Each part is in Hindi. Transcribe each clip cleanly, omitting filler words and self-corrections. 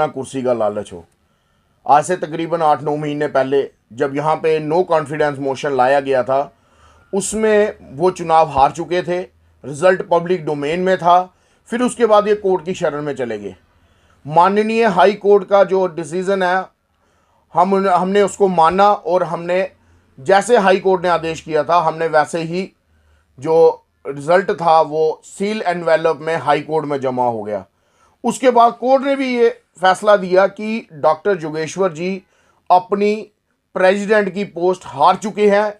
कितना कुर्सी का लालच हो। आज से तकरीबन 8-9 महीने पहले जब यहाँ पे नो कॉन्फिडेंस मोशन लाया गया था, उसमें वो चुनाव हार चुके थे, रिजल्ट पब्लिक डोमेन में था। फिर उसके बाद ये कोर्ट की शरण में चले गए। माननीय हाई कोर्ट का जो डिसीज़न है हमने उसको माना, और हमने जैसे हाई कोर्ट ने आदेश किया था हमने वैसे ही जो रिज़ल्ट था वो सील एनवेलप में हाई कोर्ट में जमा हो गया। उसके बाद कोर्ट ने भी ये फैसला दिया कि डॉक्टर जोगेश्वर जी अपनी प्रेसिडेंट की पोस्ट हार चुके हैं,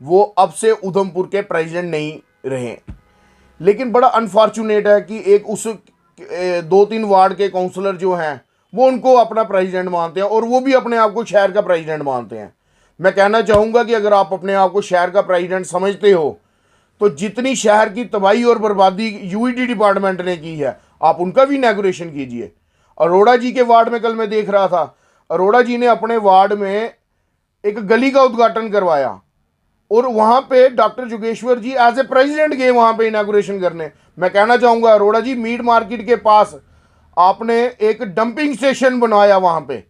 वो अब से उधमपुर के प्रेसिडेंट नहीं रहे। लेकिन बड़ा अनफॉर्चुनेट है कि एक उस 2-3 वार्ड के काउंसलर जो हैं वो उनको अपना प्रेसिडेंट मानते हैं, और वो भी अपने आप को शहर का प्रेसिडेंट मानते हैं। मैं कहना चाहूँगा कि अगर आप अपने आप को शहर का प्रेसिडेंट समझते हो तो जितनी शहर की तबाही और बर्बादी यूईडी डिपार्टमेंट ने की है, आप उनका भी इनॉग्रेशन कीजिए। अरोड़ा जी के वार्ड में कल मैं देख रहा था, अरोड़ा जी ने अपने वार्ड में एक गली का उद्घाटन करवाया, और वहाँ पे doctor Jogeshwar ji as a president गए वहाँ पे इनॉग्रेशन करने। मैं कहना चाहूँगा अरोड़ा जी, मीट मार्केट के पास आपने एक डंपिंग स्टेशन बनवाया, वहाँ पे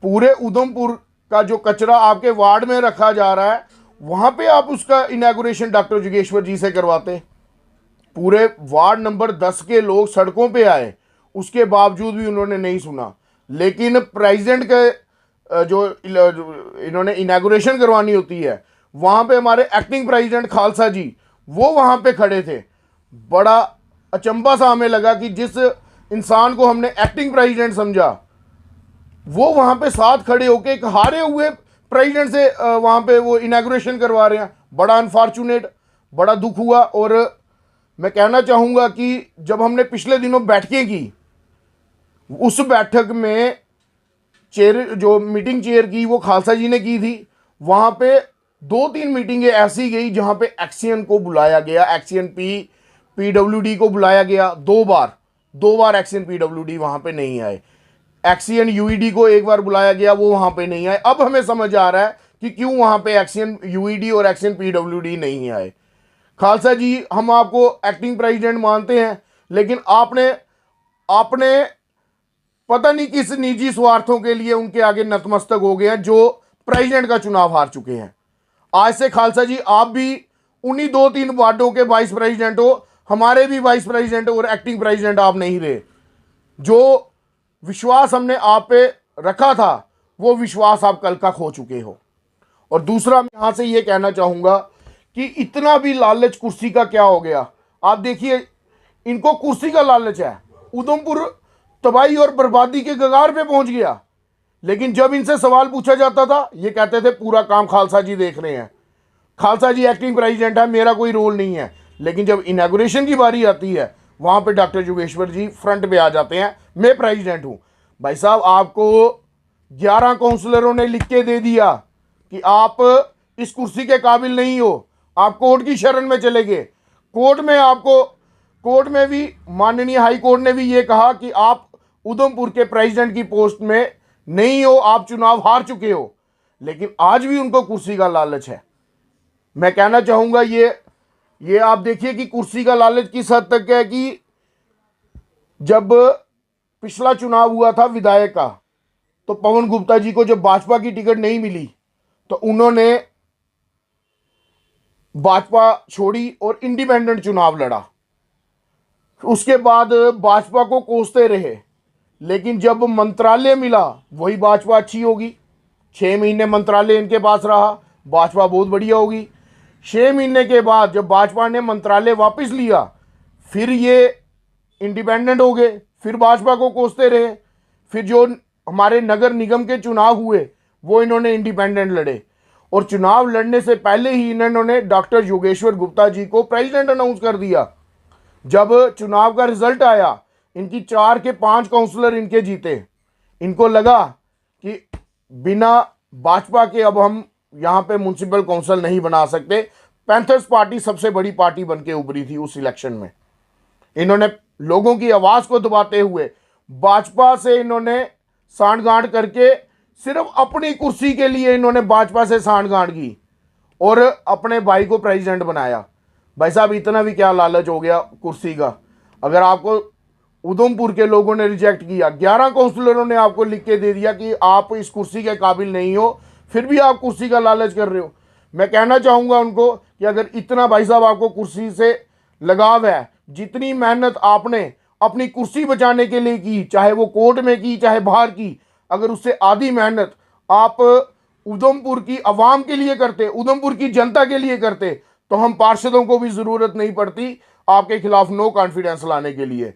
पूरे उधमपुर का जो कचरा आपके वार्ड में रखा जा रहा है, वहाँ पे आप उसका इनॉग्रेशन डॉक्टर जोगेश्वर जी से करवाते। पूरे वार्ड नंबर 10 के लोग सड़कों पे आए, उसके बावजूद भी उन्होंने नहीं सुना। लेकिन प्रेसिडेंट के जो इन्होंने इनॉग्रेशन करवानी होती है, वहाँ पे हमारे एक्टिंग प्रेसिडेंट खालसा जी वो वहाँ पे खड़े थे। बड़ा अचंभा सा हमें लगा कि जिस इंसान को हमने एक्टिंग प्रेसिडेंट समझा, वो वहाँ पे साथ खड़े होके एक हारे हुए प्रेसिडेंट से वहाँ पे वो इनॉग्रेशन करवा रहे हैं। बड़ा अनफॉर्चुनेट, बड़ा दुख हुआ। और मैं कहना चाहूँगा कि जब हमने पिछले दिनों बैठकें की, उस बैठक में चेयर जो मीटिंग चेयर की वो खालसा जी ने की थी। वहाँ पे 2-3 मीटिंगें ऐसी गई जहाँ पे एक्सियन को बुलाया गया, एक्सियन पीडब्ल्यूडी को बुलाया गया। 2 बार एक्सियन पीडब्ल्यूडी वहाँ पे नहीं आए। एक्सियन यूईडी को एक बार बुलाया गया, वो वहाँ पे नहीं आए। अब हमें समझ आ रहा है कि क्यों वहाँ पे एक्सियन यूईडी और एक्सियन पीडब्ल्यूडी नहीं आए। खालसा जी, हम आपको एक्टिंग प्रेसिडेंट मानते हैं, लेकिन आपने पता नहीं किस निजी स्वार्थों के लिए उनके आगे नतमस्तक हो गए हैं, जो प्रेसिडेंट का चुनाव हार चुके हैं। आज से खालसा जी, आप भी उन्हीं 2-3 वार्डों के वाइस प्रेसिडेंट हो, हमारे भी वाइस प्रेसिडेंट और एक्टिंग प्रेसिडेंट आप नहीं रहे। जो विश्वास हमने आप पे रखा था, वो विश्वास आप कल का खो चुके हो। और दूसरा, मैं यहाँ से ये कहना चाहूँगा कि इतना भी लालच कुर्सी का क्या हो गया। आप देखिए, इनको कुर्सी का लालच है। उधमपुर तबाही और बर्बादी के कगार पे पहुंच गया, लेकिन जब इनसे सवाल पूछा जाता था ये कहते थे पूरा काम खालसा जी देख रहे हैं, खालसा जी एक्टिंग प्रेसिडेंट है, मेरा कोई रोल नहीं है। लेकिन जब इनॉग्रेशन की बारी आती है, वहाँ पे डॉक्टर जोगेश्वर जी फ्रंट पे आ जाते हैं, मैं प्रेसिडेंट हूँ। भाई साहब, आपको 11 काउंसलरों ने लिख के दे दिया कि आप इस कुर्सी के काबिल नहीं हो, आप कोर्ट की शरण में चले गए। कोर्ट में भी माननीय हाई कोर्ट ने भी ये कहा कि आप उधमपुर के प्रेसिडेंट की पोस्ट में नहीं हो, आप चुनाव हार चुके हो। लेकिन आज भी उनको कुर्सी का लालच है। मैं कहना चाहूँगा ये आप देखिए कि कुर्सी का लालच किस हद तक है कि जब पिछला चुनाव हुआ था विधायक का, तो पवन गुप्ता जी को जब भाजपा की टिकट नहीं मिली तो उन्होंने भाजपा छोड़ी और इंडिपेंडेंट चुनाव लड़ा। उसके बाद भाजपा को कोसते रहे, लेकिन जब मंत्रालय मिला वही भाजपा अच्छी होगी। 6 महीने मंत्रालय इनके पास रहा, भाजपा बहुत बढ़िया होगी। 6 महीने के बाद जब भाजपा ने मंत्रालय वापस लिया, फिर ये इंडिपेंडेंट हो गए, फिर भाजपा को कोसते रहे। फिर जो हमारे नगर निगम के चुनाव हुए वो इन्होंने इंडिपेंडेंट लड़े, और चुनाव लड़ने से पहले ही इन्होंने डॉक्टर योगेश्वर गुप्ता जी को प्रेसिडेंट अनाउंस कर दिया। जब चुनाव का रिजल्ट आया, इनकी 4 के 5 काउंसलर इनके जीते। इनको लगा कि बिना भाजपा के अब हम यहाँ पे म्युनिसिपल काउंसिल नहीं बना सकते। पैंथर्स पार्टी सबसे बड़ी पार्टी बन के उभरी थी उस इलेक्शन में। इन्होंने लोगों की आवाज़ को दबाते हुए भाजपा से इन्होंने सांठगांठ करके सिर्फ अपनी कुर्सी के लिए इन्होंने भाजपा से सांठगांठ की और अपने भाई को प्रेसिडेंट बनाया। भाई साहब, इतना भी क्या लालच हो गया कुर्सी का। अगर आपको उधमपुर के लोगों ने रिजेक्ट किया, 11 काउंसलरों ने आपको लिख के दे दिया कि आप इस कुर्सी के काबिल नहीं हो, फिर भी आप कुर्सी का लालच कर रहे हो। मैं कहना चाहूँगा उनको कि अगर इतना भाई साहब आपको कुर्सी से लगाव है, जितनी मेहनत आपने अपनी कुर्सी बचाने के लिए की, चाहे वो कोर्ट में की चाहे बाहर की, अगर उससे आधी मेहनत आप उधमपुर की आवाम के लिए करते, उधमपुर की जनता के लिए करते, तो हम पार्षदों को भी ज़रूरत नहीं पड़ती आपके खिलाफ नो कॉन्फिडेंस लाने के लिए।